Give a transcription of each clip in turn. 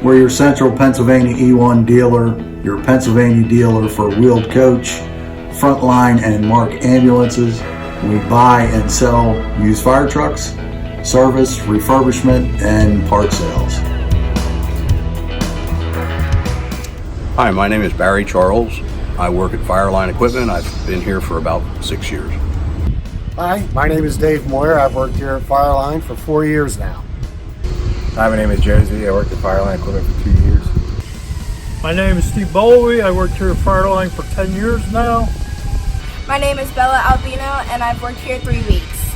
We're your Central Pennsylvania E1 dealer, your Pennsylvania dealer for wheeled coach, Frontline, and Mark ambulances. We buy and sell used fire trucks, service, refurbishment, and part sales. Hi, my name is Barry Charles. I work at Fireline Equipment. I've been here for about 6 years. Hi, my name is Dave Moyer. I've worked here at Fireline for 4 years now. Hi, my name is Josie. I worked at Fireline Equipment for 2 years. My name is Steve Bowie. I worked here at Fireline for 10 years now. My name is Bella Albino, and I've worked here 3 weeks.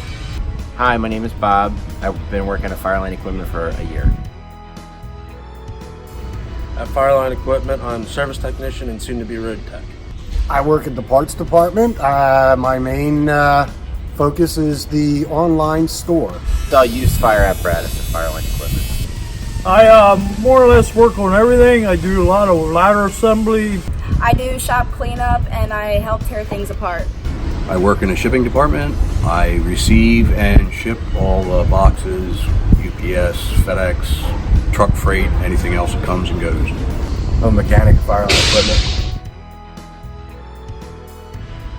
Hi, my name is Bob. I've been working at Fireline Equipment for a year. At Fireline Equipment, I'm service technician and soon to be road tech. I work at the parts department. My main focus is the online store. I use fire apparatus at Fireline Equipment. I more or less work on everything. I do a lot of ladder assembly. I do shop cleanup, and I help tear things apart. I work in the shipping department. I receive and ship all the boxes, UPS, FedEx, truck freight, anything else that comes and goes. I'm a mechanic at Fireline Equipment.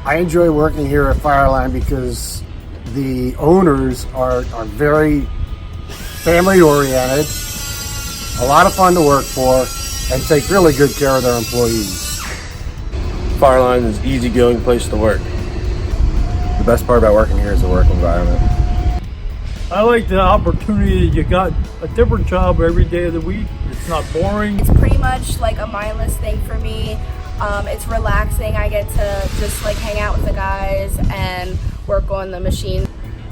I enjoy working here at Fireline because the owners are very family oriented, a lot of fun to work for, and take really good care of their employees. Fireline is an easygoing place to work. The best part about working here is the work environment. I like the opportunity that you got a different job every day of the week. It's not boring. It's pretty much like a mindless thing for me. It's relaxing. I get to just like hang out with the guys and work on the machine.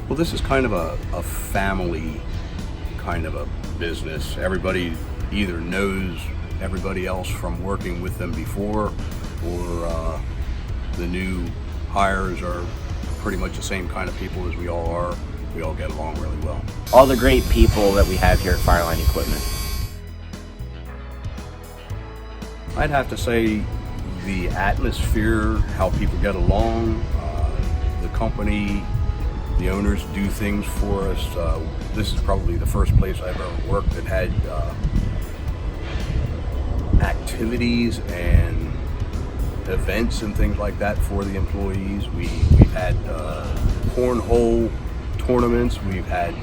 Well, this is kind of a family kind of a business. Everybody either knows everybody else from working with them before, or the new hires are pretty much the same kind of people as we all are. We all get along really well. All the great people that we have here at Fireline Equipment. I'd have to say the atmosphere, how people get along, the company, the owners do things for us. This is probably the first place I've ever worked that had activities and events and things like that for the employees. We've had cornhole tournaments, we've had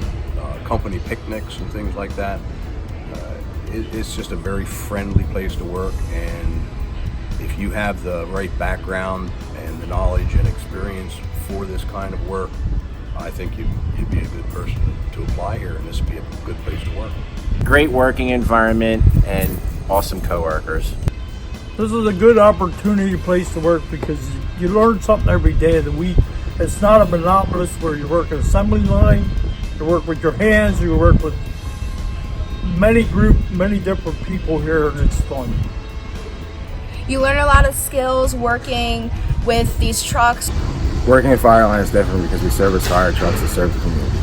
company picnics and things like that. It's just a very friendly place to work, and if you have the right background and the knowledge and experience for this kind of work, I think you'd be a good person to apply here, and this would be a good place to work. Great working environment and awesome coworkers. This is a good opportunity place to work because you learn something every day of the week. It's not a monopolist where you work an assembly line, you work with your hands, you work with many different people here, and it's fun. You learn a lot of skills working with these trucks. Working at Fireline is different because we service fire trucks that serve the community.